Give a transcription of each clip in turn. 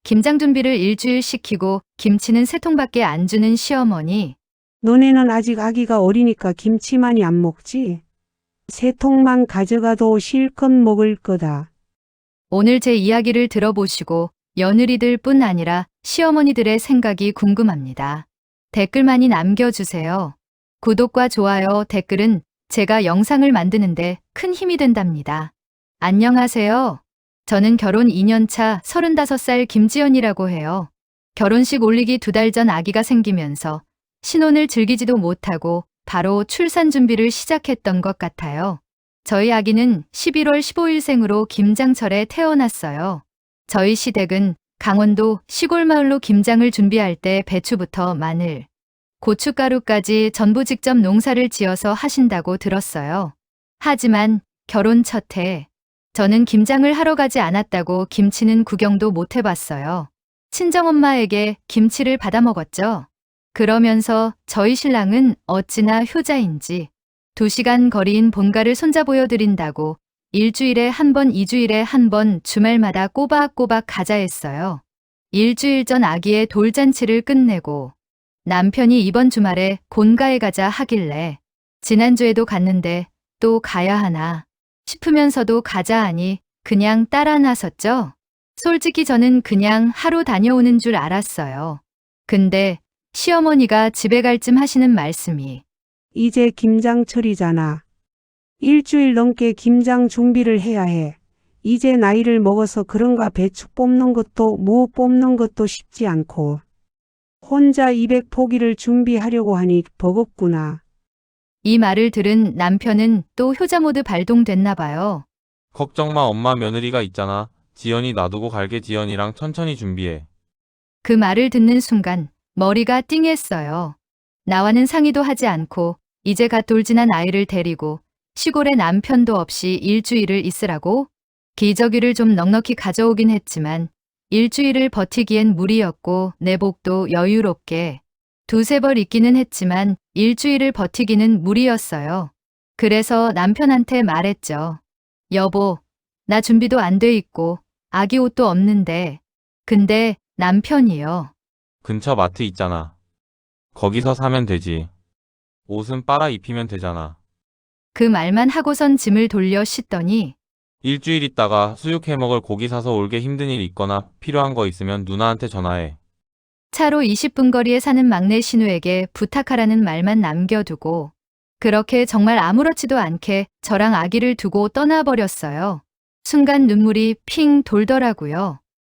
김장 준비를 일주일 시키고 김치는 3통밖에 안 주는 시어머니. 너네는 아직 아기가 어리니까 김치 많이 안 먹지? 3통만 가져가도 실컷 먹을 거다. 오늘 제 이야기를 들어보시고 며느리들 뿐 아니라 시어머니들의 생각이 궁금합니다. 댓글 많이 남겨주세요. 구독과 좋아요, 댓글은 제가 영상을 만드는데 큰 힘이 된답니다. 안녕하세요. 저는 결혼 2년차 35살 김지연이라고 해요. 결혼식 올리기 2달 전 아기가 생기면서 신혼을 즐기지도 못하고 바로 출산 준비를 시작했던 것 같아요. 저희 아기는 11월 15일생으로 김장철에 태어났어요. 저희 시댁은 강원도 시골 마을로 김장을 준비할 때 배추부터 마늘, 고춧가루까지 전부 직접 농사를 지어서 하신다고 들었어요. 하지만 결혼 첫 해, 저는 김장을 하러 가지 않았다고 김치는 구경도 못 해봤어요. 친정엄마에게 김치를 받아 먹었죠. 그러면서 저희 신랑은 어찌나 효자인지 2시간 거리인 본가를 손자 보여드린다고 일주일에 한 번, 2주일에 한 번 주말마다 꼬박꼬박 가자 했어요. 일주일 전 아기의 돌잔치를 끝내고 남편이 이번 주말에 본가에 가자 하길래 지난주에도 갔는데 또 가야 하나 싶으면서도 가자 하니 그냥 따라 나섰죠. 솔직히 저는 그냥 하루 다녀오는 줄 알았어요. 근데 시어머니가 집에 갈 쯤 하시는 말씀이 이제 김장철이잖아. 일주일 넘게 김장 준비를 해야 해. 이제 나이를 먹어서 그런가 배추 뽑는 것도 무 뽑는 것도 쉽지 않고. 혼자 200포기를 준비하려고 하니 버겁구나. 이 말을 들은 남편은 또 효자 모드 발동됐나 봐요. 걱정 마, 엄마 며느리가 있잖아. 지연이 놔두고 갈게. 지연이랑 천천히 준비해. 그 말을 듣는 순간 머리가 띵했어요. 나와는 상의도 하지 않고 이제 갓 돌진한 아이를 데리고 시골에 남편도 없이 일주일을 있으라고? 기저귀를 좀 넉넉히 가져오긴 했지만 일주일을 버티기엔 무리였고 내복도 여유롭게 2-3벌 입기는 했지만 일주일을 버티기는 무리였어요. 그래서 남편한테 말했죠. 여보, 나 준비도 안 돼 있고 아기 옷도 없는데. 근데 남편이요. 근처 마트 있잖아. 거기서 사면 되지. 옷은 빨아 입히면 되잖아. 그 말만 하고선 짐을 돌려 씻더니 일주일 있다가 수육해 먹을 고기 사서 올게. 힘든 일 있거나 필요한 거 있으면 누나한테 전화해. 차로 20분 거리에 사는 막내 신우에게 부탁하라는 말만 남겨두고 그렇게 정말 아무렇지도 않게 저랑 아기를 두고 떠나버렸어요. 순간 눈물이 핑 돌더라고요.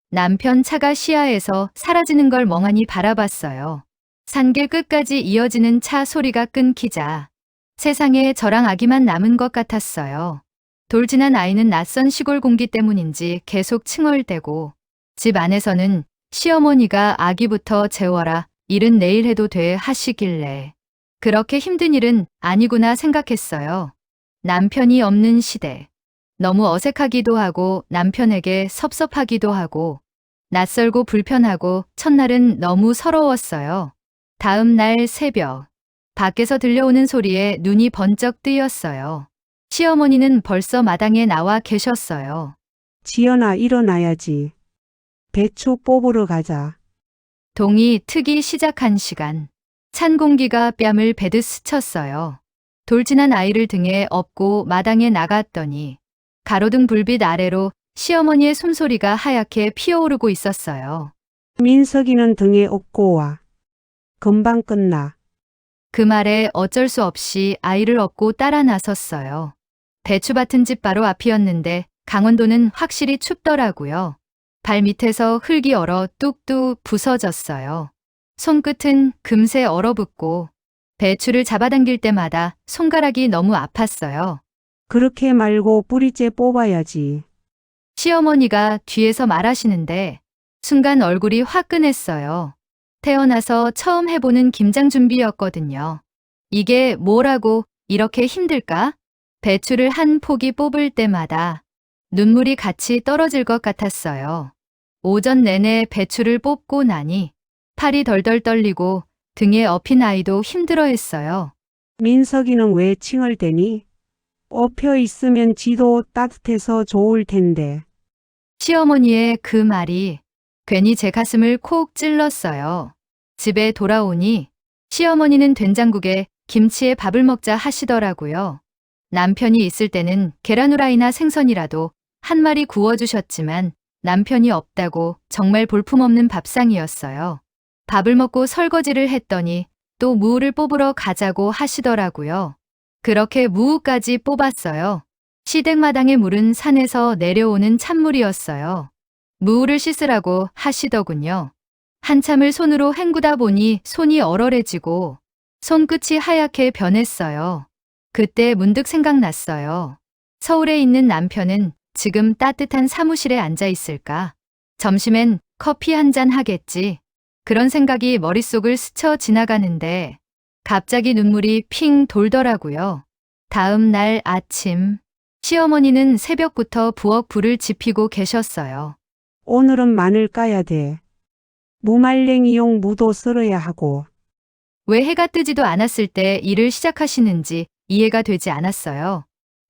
남편 차가 시야에서 사라지는 걸 멍하니 바라봤어요. 산길 끝까지 이어지는 차 소리가 끊기자 세상에 저랑 아기만 남은 것 같았어요. 돌진한 아이는 낯선 시골 공기 때문인지 계속 칭얼대고 집 안에서는 시어머니가 아기부터 재워라, 일은 내일 해도 돼 하시길래 그렇게 힘든 일은 아니구나 생각했어요. 남편이 없는 시대. 너무 어색하기도 하고 남편에게 섭섭하기도 하고 낯설고 불편하고 첫날은 너무 서러웠어요. 다음 날 새벽 밖에서 들려오는 소리에 눈이 번쩍 뜨였어요. 시어머니는 벌써 마당에 나와 계셨어요. 지연아, 일어나야지. 배추 뽑으러 가자. 동이 트기 시작한 시간. 찬 공기가 뺨을 베듯 스쳤어요. 돌진한 아이를 등에 업고 마당에 나갔더니 가로등 불빛 아래로 시어머니의 숨소리가 하얗게 피어오르고 있었어요. 민석이는 등에 업고 와. 금방 끝나. 그 말에 어쩔 수 없이 아이를 업고 따라 나섰어요. 배추밭은 집 바로 앞이었는데 강원도는 확실히 춥더라고요. 발 밑에서 흙이 얼어 뚝뚝 부서졌어요. 손끝은 금세 얼어붙고 배추를 잡아당길 때마다 손가락이 너무 아팠어요. 그렇게 말고 뿌리째 뽑아야지. 시어머니가 뒤에서 말하시는데 순간 얼굴이 화끈했어요. 태어나서 처음 해보는 김장 준비였거든요. 이게 뭐라고 이렇게 힘들까? 배추를 한 포기 뽑을 때마다 눈물이 같이 떨어질 것 같았어요. 오전 내내 배추를 뽑고 나니 팔이 덜덜 떨리고 등에 업힌 아이도 힘들어했어요. 민석이는 왜 칭얼대니? 엎혀 있으면 지도 따뜻해서 좋을 텐데. 시어머니의 그 말이 괜히 제 가슴을 콕 찔렀어요. 집에 돌아오니 시어머니는 된장국에 김치에 밥을 먹자 하시더라고요. 남편이 있을 때는 계란 후라이나 생선이라도 한 마리 구워주셨지만 남편이 없다고 정말 볼품없는 밥상이었어요. 밥을 먹고 설거지를 했더니 또 무를 뽑으러 가자고 하시더라고요. 그렇게 무까지 뽑았어요. 시댁마당의 물은 산에서 내려오는 찬물이었어요. 무를 씻으라고 하시더군요. 한참을 손으로 헹구다 보니 손이 얼얼해지고 손끝이 하얗게 변했어요. 그때 문득 생각났어요. 서울에 있는 남편은 지금 따뜻한 사무실에 앉아 있을까? 점심엔 커피 한 잔 하겠지. 그런 생각이 머릿속을 스쳐 지나가는데 갑자기 눈물이 핑 돌더라고요. 다음 날 아침, 시어머니는 새벽부터 부엌 불을 지피고 계셨어요. 오늘은 마늘 까야 돼. 무말랭이용 무도 썰어야 하고. 왜 해가 뜨지도 않았을 때 일을 시작하시는지 이해가 되지 않았어요.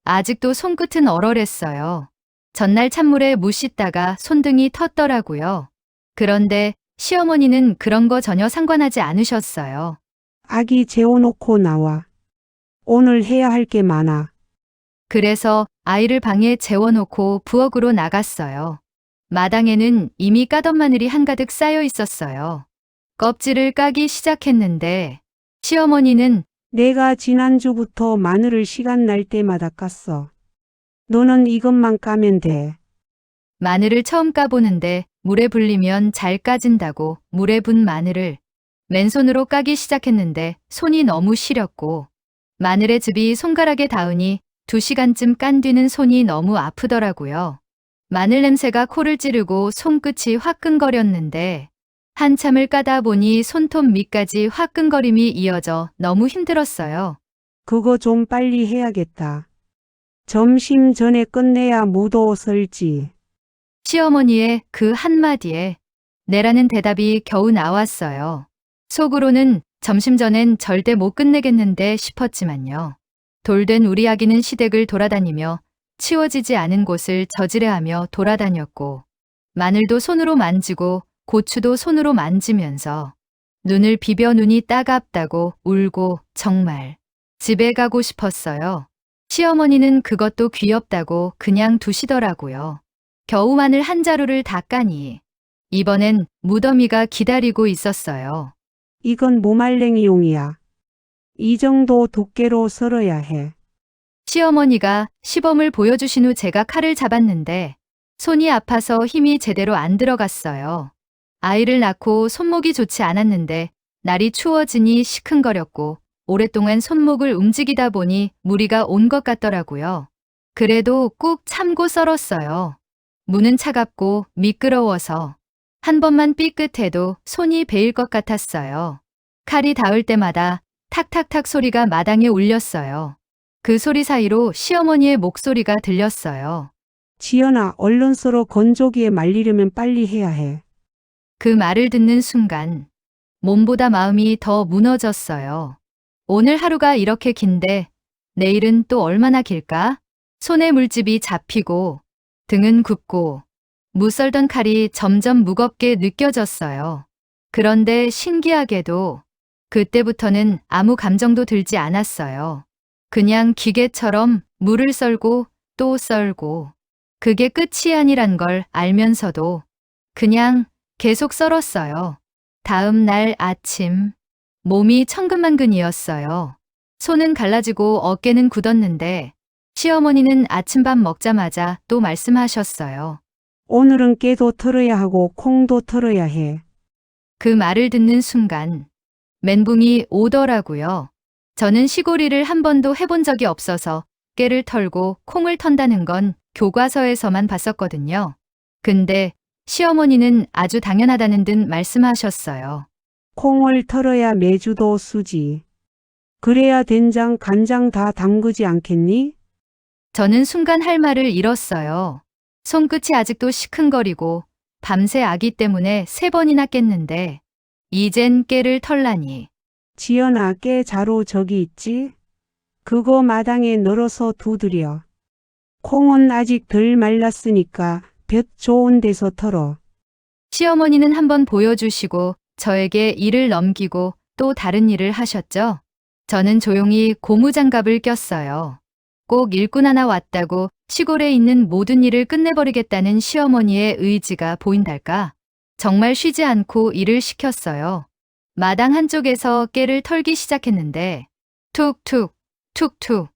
아직도 손끝은 얼얼했어요. 전날 찬물에 무 씻다가 손등이 텄더라고요. 그런데 시어머니는 그런 거 전혀 상관하지 않으셨어요. 아기 재워놓고 나와. 오늘 해야 할 게 많아. 그래서 아이를 방에 재워놓고 부엌으로 나갔어요. 마당에는 이미 까던 마늘이 한가득 쌓여 있었어요. 껍질을 까기 시작했는데 시어머니는 내가 지난주부터 마늘을 시간 날 때마다 깠어. 너는 이것만 까면 돼. 마늘을 처음 까보는데 물에 불리면 잘 까진다고 물에 분 마늘을 맨손으로 까기 시작했는데 손이 너무 시렸고 마늘의 즙이 손가락에 닿으니 2시간쯤 깐 뒤는 손이 너무 아프더라고요. 마늘 냄새가 코를 찌르고 손끝이 화끈거렸는데 한참을 까다 보니 손톱 밑까지 화끈거림이 이어져 너무 힘들었어요. 그거 좀 빨리 해야겠다. 점심 전에 끝내야 무도 썰지. 시어머니의 그 한마디에 내라는 대답이 겨우 나왔어요. 속으로는 점심 전엔 절대 못 끝내겠는데 싶었지만요. 돌된 우리 아기는 시댁을 돌아다니며 치워지지 않은 곳을 저지레하며 돌아다녔고 마늘도 손으로 만지고 고추도 손으로 만지면서 눈을 비벼 눈이 따갑다고 울고 정말 집에 가고 싶었어요. 시어머니는 그것도 귀엽다고 그냥 두시더라고요. 겨우 마늘 한 자루를 다 까니 이번엔 무더미가 기다리고 있었어요. 이건 무말랭이용이야. 이 정도 두께로 썰어야 해. 시어머니가 시범을 보여주신 후 제가 칼을 잡았는데 손이 아파서 힘이 제대로 안 들어갔어요. 아이를 낳고 손목이 좋지 않았는데 날이 추워지니 시큰거렸고 오랫동안 손목을 움직이다 보니 무리가 온 것 같더라고요. 그래도 꾹 참고 썰었어요. 무는 차갑고 미끄러워서 한 번만 삐끗해도 손이 베일 것 같았어요. 칼이 닿을 때마다 탁탁탁 소리가 마당에 울렸어요. 그 소리 사이로 시어머니의 목소리가 들렸어요. 지연아, 얼른 썰어. 건조기에 말리려면 빨리 해야 해. 그 말을 듣는 순간 몸보다 마음이 더 무너졌어요. 오늘 하루가 이렇게 긴데 내일은 또 얼마나 길까? 손에 물집이 잡히고 등은 굽고 무 썰던 칼이 점점 무겁게 느껴졌어요. 그런데 신기하게도 그때부터는 아무 감정도 들지 않았어요. 그냥 기계처럼 무를 썰고 또 썰고 그게 끝이 아니란 걸 알면서도 그냥 계속 썰었어요. 다음 날 아침 몸이 천근만근이었어요. 손은 갈라지고 어깨는 굳었는데 시어머니는 아침밥 먹자마자 또 말씀하셨어요. 오늘은 깨도 털어야 하고 콩도 털어야 해. 그 말을 듣는 순간 멘붕이 오더라고요. 저는 시골 일을 한 번도 해본 적이 없어서 깨를 털고 콩을 턴다는 건 교과서에서만 봤었거든요. 근데 시어머니는 아주 당연하다는 듯 말씀하셨어요. 콩을 털어야 메주도 쓰지. 그래야 된장, 간장 다 담그지 않겠니? 저는 순간 할 말을 잃었어요. 손끝이 아직도 시큰거리고 밤새 아기 때문에 3번이나 깼는데 이젠 깨를 털라니. 지연아, 깨 자루 저기 있지? 그거 마당에 널어서 두드려. 콩은 아직 덜 말랐으니까 볕 좋은 데서 털어. 시어머니는 한번 보여주시고 저에게 일을 넘기고 또 다른 일을 하셨죠. 저는 조용히 고무장갑을 꼈어요. 꼭 일꾼 하나 왔다고 시골에 있는 모든 일을 끝내버리겠다는 시어머니의 의지가 보인달까? 정말 쉬지 않고 일을 시켰어요. 마당 한쪽에서 깨를 털기 시작했는데 툭툭 툭툭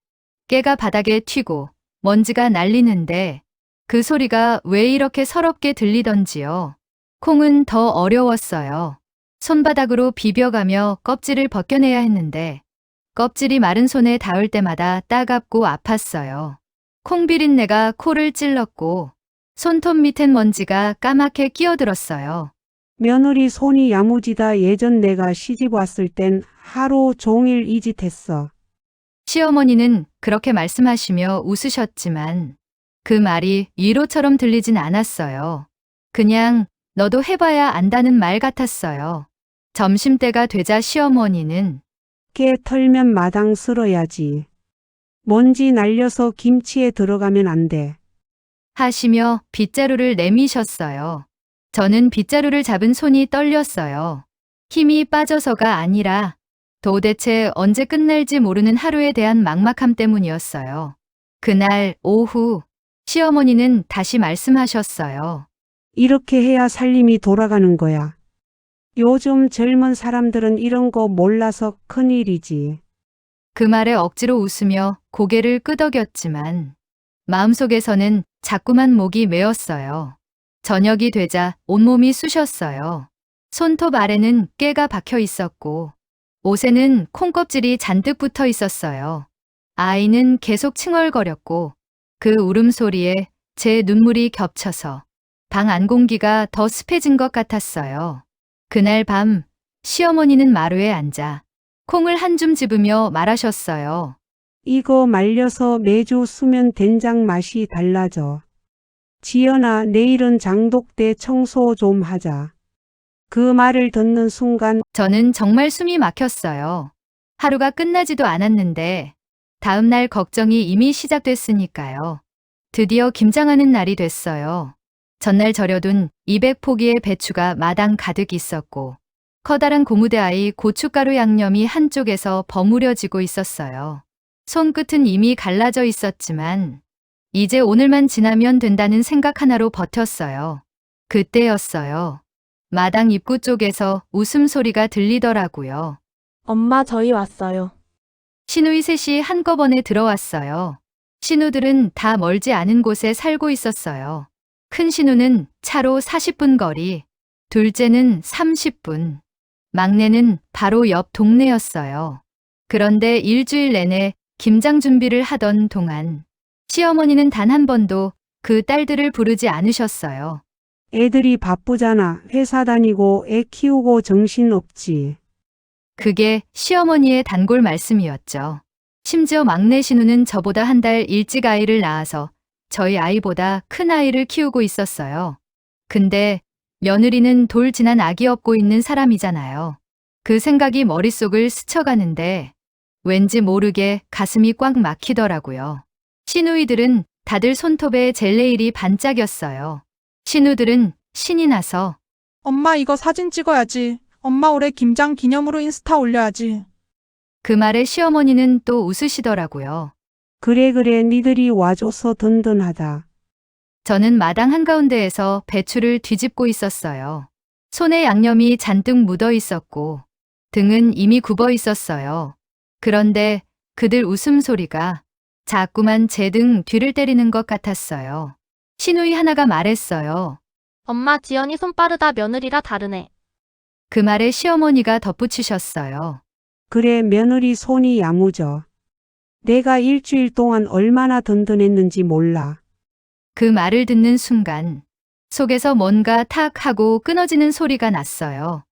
깨가 바닥에 튀고 먼지가 날리는데 그 소리가 왜 이렇게 서럽게 들리던지요. 콩은 더 어려웠어요. 손바닥으로 비벼가며 껍질을 벗겨내야 했는데 껍질이 마른 손에 닿을 때마다 따갑고 아팠어요. 콩 비린내가 코를 찔렀고 손톱 밑엔 먼지가 까맣게 끼어들었어요. 며느리 손이 야무지다. 예전 내가 시집 왔을 땐 하루 종일 이 짓 했어. 시어머니는 그렇게 말씀하시며 웃으셨지만 그 말이 위로처럼 들리진 않았어요. 그냥 너도 해봐야 안다는 말 같았어요. 점심때가 되자 시어머니는 깨 털면 마당 쓸어야지. 먼지 날려서 김치에 들어가면 안 돼. 하시며 빗자루를 내미셨어요. 저는 빗자루를 잡은 손이 떨렸어요. 힘이 빠져서가 아니라 도대체 언제 끝날지 모르는 하루에 대한 막막함 때문이었어요. 그날 오후 시어머니는 다시 말씀하셨어요. 이렇게 해야 살림이 돌아가는 거야. 요즘 젊은 사람들은 이런 거 몰라서 큰일이지. 그 말에 억지로 웃으며 고개를 끄덕였지만 마음속에서는 자꾸만 목이 메었어요. 저녁이 되자 온몸이 쑤셨어요. 손톱 아래는 깨가 박혀 있었고 옷에는 콩껍질이 잔뜩 붙어 있었어요. 아이는 계속 칭얼거렸고 그 울음소리에 제 눈물이 겹쳐서 방 안 공기가 더 습해진 것 같았어요. 그날 밤 시어머니는 마루에 앉아 콩을 한 줌 집으며 말하셨어요. 이거 말려서 매주 쓰면 된장 맛이 달라져. 지연아, 내일은 장독대 청소 좀 하자. 그 말을 듣는 순간 저는 정말 숨이 막혔어요. 하루가 끝나지도 않았는데 다음 날 걱정이 이미 시작됐으니까요. 드디어 김장하는 날이 됐어요. 전날 절여둔 200포기의 배추가 마당 가득 있었고 커다란 고무대 아이 고춧가루 양념이 한쪽에서 버무려지고 있었어요. 손끝은 이미 갈라져 있었지만 이제 오늘만 지나면 된다는 생각 하나로 버텼어요. 그때였어요. 마당 입구 쪽에서 웃음소리가 들리더라고요. 엄마, 저희 왔어요. 시누이 셋이 한꺼번에 들어왔어요. 시누들은 다 멀지 않은 곳에 살고 있었어요. 큰 시누는 차로 40분 거리, 둘째는 30분, 막내는 바로 옆 동네였어요. 그런데 일주일 내내 김장 준비를 하던 동안 시어머니는 단 한 번도 그 딸들을 부르지 않으셨어요. 애들이 바쁘잖아. 회사 다니고 애 키우고 정신 없지. 그게 시어머니의 단골 말씀이었죠. 심지어 막내 신우는 저보다 한 달 일찍 아이를 낳아서 저희 아이보다 큰 아이를 키우고 있었어요. 근데 며느리는 돌 지난 아기 업고 있는 사람이잖아요. 그 생각이 머릿속을 스쳐가는데 왠지 모르게 가슴이 꽉 막히더라고요. 시누이들은 다들 손톱에 젤네일이 반짝였어요. 시누들은 신이 나서 엄마 이거 사진 찍어야지. 엄마 올해 김장 기념으로 인스타 올려야지. 그 말에 시어머니는 또 웃으시더라고요. 그래 니들이 와줘서 든든하다. 저는 마당 한가운데에서 배추를 뒤집고 있었어요. 손에 양념이 잔뜩 묻어 있었고 등은 이미 굽어 있었어요. 그런데 그들 웃음소리가 자꾸만 제 등 뒤를 때리는 것 같았어요. 시누이 하나가 말했어요. 엄마, 지연이 손 빠르다. 며느리라 다르네. 그 말에 시어머니가 덧붙이셨어요. 그래, 며느리 손이 야무져. 내가 일주일 동안 얼마나 든든했는지 몰라. 그 말을 듣는 순간 속에서 뭔가 탁 하고 끊어지는 소리가 났어요.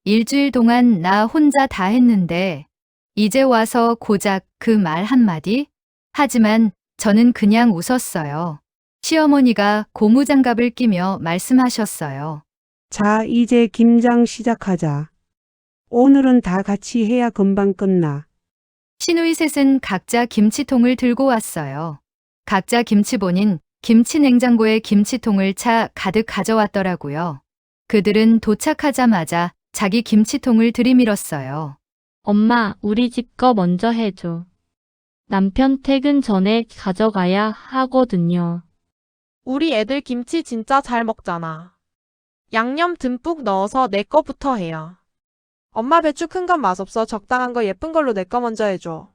일주일 동안 나 혼자 다 했는데 이제 와서 고작 그 말 한마디? 하지만 저는 그냥 웃었어요. 시어머니가 고무장갑을 끼며 말씀하셨어요. 자, 이제 김장 시작하자. 오늘은 다 같이 해야 금방 끝나. 시누이 셋은 각자 김치통을 들고 왔어요. 각자 김치본인 김치 냉장고에 김치통을 차 가득 가져왔더라고요. 그들은 도착하자마자 자기 김치통을 들이밀었어요. 엄마, 우리 집 거 먼저 해줘. 남편 퇴근 전에 가져가야 하거든요. 우리 애들 김치 진짜 잘 먹잖아. 양념 듬뿍 넣어서 내 거부터 해요. 엄마 배추 큰 건 맛없어. 적당한 거 예쁜 걸로 내 거 먼저 해줘.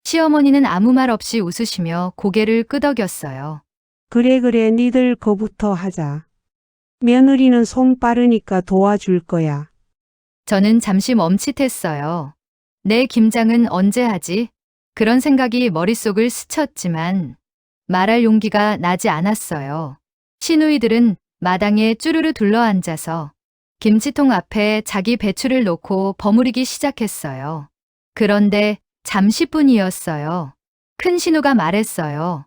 시어머니는 아무 말 없이 웃으시며 고개를 끄덕였어요. 그래, 니들 거부터 하자. 며느리는 손 빠르니까 도와줄 거야. 저는 잠시 멈칫했어요. 내 김장은 언제 하지? 그런 생각이 머릿속을 스쳤지만 말할 용기가 나지 않았어요. 시누이들은 마당에 쭈르르 둘러앉아서 김치통 앞에 자기 배추를 놓고 버무리기 시작했어요. 그런데 잠시뿐이었어요. 큰 신우가 말했어요.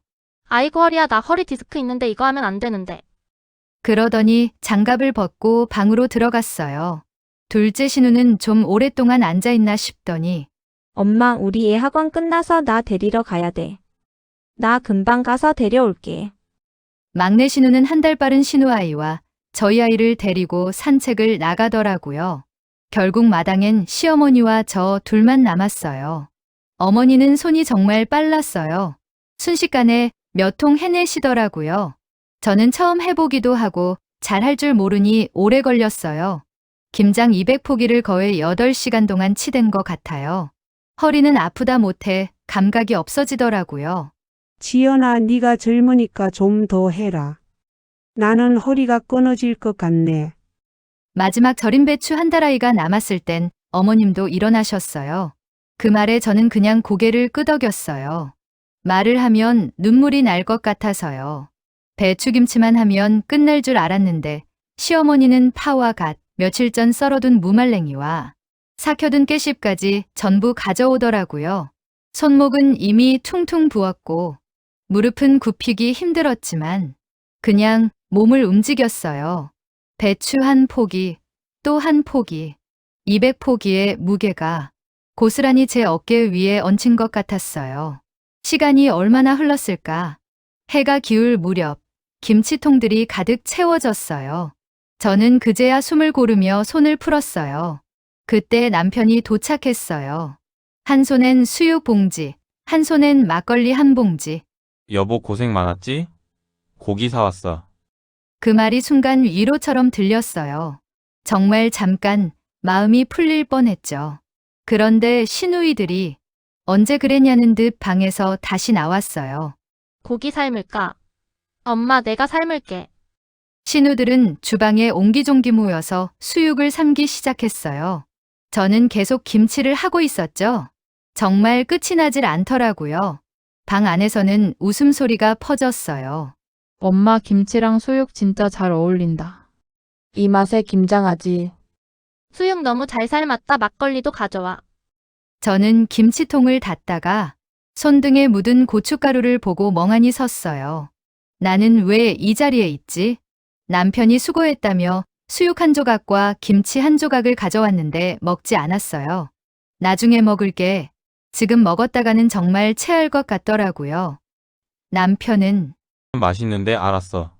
아이고 허리야, 나 허리 디스크 있는데 이거 하면 안 되는데. 그러더니 장갑을 벗고 방으로 들어갔어요. 둘째 신우는 좀 오랫동안 앉아있나 싶더니 엄마, 우리 애 학원 끝나서 나 데리러 가야 돼. 나 금방 가서 데려올게. 막내 신우는 한 달 빠른 신우아이와 저희 아이를 데리고 산책을 나가더라고요. 결국 마당엔 시어머니와 저 둘만 남았어요. 어머니는 손이 정말 빨랐어요. 순식간에 몇 통 해내시더라고요. 저는 처음 해보기도 하고 잘할 줄 모르니 오래 걸렸어요. 김장 200포기를 거의 8시간 동안 치댄 것 같아요. 허리는 아프다 못해 감각이 없어지더라고요. 지연아, 네가 젊으니까 좀 더 해라. 나는 허리가 끊어질 것 같네. 마지막 절임 배추 한 달아이가 남았을 땐 어머님도 일어나셨어요. 그 말에 저는 그냥 고개를 끄덕였어요. 말을 하면 눈물이 날 것 같아서요. 배추김치만 하면 끝날 줄 알았는데 시어머니는 파와 갓, 며칠 전 썰어둔 무말랭이와 삭혀둔 깨씹까지 전부 가져오더라고요. 손목은 이미 퉁퉁 부었고 무릎은 굽히기 힘들었지만 그냥 몸을 움직였어요. 배추 한 포기, 또 한 포기, 200포기의 무게가 고스란히 제 어깨 위에 얹힌 것 같았어요. 시간이 얼마나 흘렀을까? 해가 기울 무렵 김치통들이 가득 채워졌어요. 저는 그제야 숨을 고르며 손을 풀었어요. 그때 남편이 도착했어요. 한 손엔 수육 봉지, 한 손엔 막걸리 한 봉지. 여보 고생 많았지? 고기 사왔어. 그 말이 순간 위로처럼 들렸어요. 정말 잠깐 마음이 풀릴 뻔했죠. 그런데 시누이들이 언제 그랬냐는 듯 방에서 다시 나왔어요. 고기 삶을까? 엄마, 내가 삶을게. 신우들은 주방에 옹기종기 모여서 수육을 삶기 시작했어요. 저는 계속 김치를 하고 있었죠. 정말 끝이 나질 않더라고요. 방 안에서는 웃음소리가 퍼졌어요. 엄마 김치랑 수육 진짜 잘 어울린다. 이 맛에 김장하지. 수육 너무 잘 삶았다. 막걸리도 가져와. 저는 김치통을 닫다가 손등에 묻은 고춧가루를 보고 멍하니 섰어요. 나는 왜 이 자리에 있지? 남편이 수고했다며 수육 한 조각과 김치 한 조각을 가져왔는데 먹지 않았어요. 나중에 먹을게. 지금 먹었다가는 정말 체할 것 같더라고요. 남편은 맛있는데 알았어.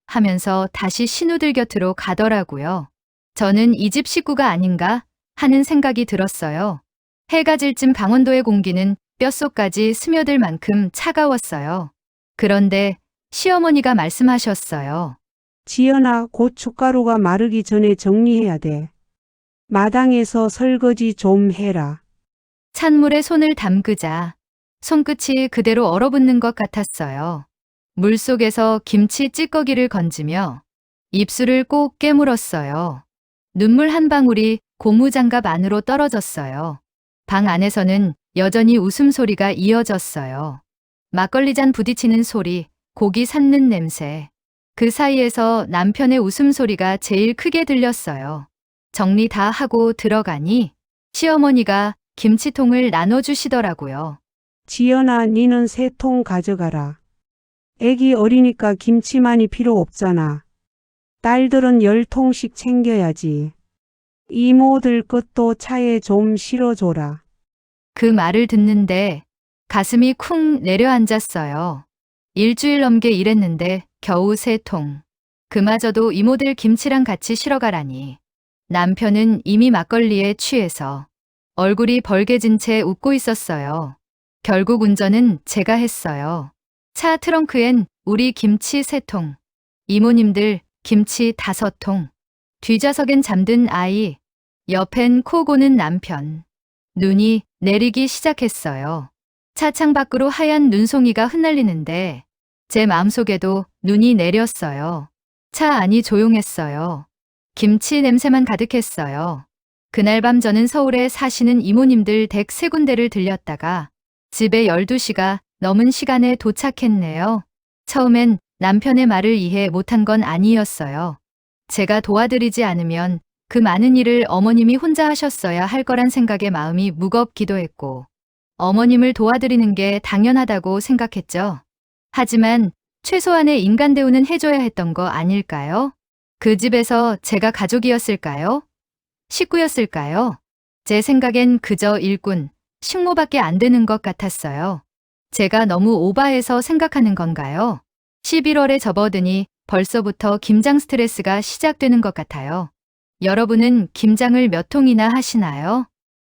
하면서 다시 신우들 곁으로 가더라고요. 저는 이 집 식구가 아닌가 하는 생각이 들었어요. 해가 질 쯤 강원도의 공기는 뼛속까지 스며들 만큼 차가웠어요. 그런데 시어머니가 말씀하셨어요. 지연아, 고춧가루가 마르기 전에 정리해야 돼. 마당에서 설거지 좀 해라. 찬물에 손을 담그자 손끝이 그대로 얼어붙는 것 같았어요. 물속에서 김치 찌꺼기를 건지며 입술을 꼭 깨물었어요. 눈물 한 방울이 고무장갑 안으로 떨어졌어요. 방 안에서는 여전히 웃음소리가 이어졌어요. 막걸리 잔 부딪히는 소리, 고기 삭는 냄새. 그 사이에서 남편의 웃음소리가 제일 크게 들렸어요. 정리 다 하고 들어가니 시어머니가 김치통을 나눠주시더라고요. 지연아, 니는 3통 가져가라. 애기 어리니까 김치만이 필요 없잖아. 딸들은 10통씩 챙겨야지. 이모들 것도 차에 좀 실어줘라. 그 말을 듣는데 가슴이 쿵 내려앉았어요. 일주일 넘게 일했는데 겨우 3통. 그마저도 이모들 김치랑 같이 실어 가라니. 남편은 이미 막걸리에 취해서 얼굴이 벌개진 채 웃고 있었어요. 결국 운전은 제가 했어요. 차 트렁크엔 우리 김치 3통, 이모님들 김치 5통, 뒷좌석엔 잠든 아이, 옆엔 코 고는 남편. 눈이 내리기 시작했어요. 차창 밖으로 하얀 눈송이가 흩날리는데 제 마음속에도 눈이 내렸어요. 차 안이 조용했어요. 김치 냄새만 가득했어요. 그날 밤 저는 서울에 사시는 이모님들 댁 3군데를 들렸다가 집에 12시가 넘은 시간에 도착했네요. 처음엔 남편의 말을 이해 못한 건 아니었어요. 제가 도와드리지 않으면 그 많은 일을 어머님이 혼자 하셨어야 할 거란 생각에 마음이 무겁기도 했고, 어머님을 도와드리는 게 당연하다고 생각했죠. 하지만 최소한의 인간 대우는 해줘야 했던 거 아닐까요? 그 집에서 제가 가족이었을까요? 식구였을까요? 제 생각엔 그저 일꾼, 식모밖에 안 되는 것 같았어요. 제가 너무 오바해서 생각하는 건가요? 11월에 접어드니 벌써부터 김장 스트레스가 시작되는 것 같아요. 여러분은 김장을 몇 통이나 하시나요?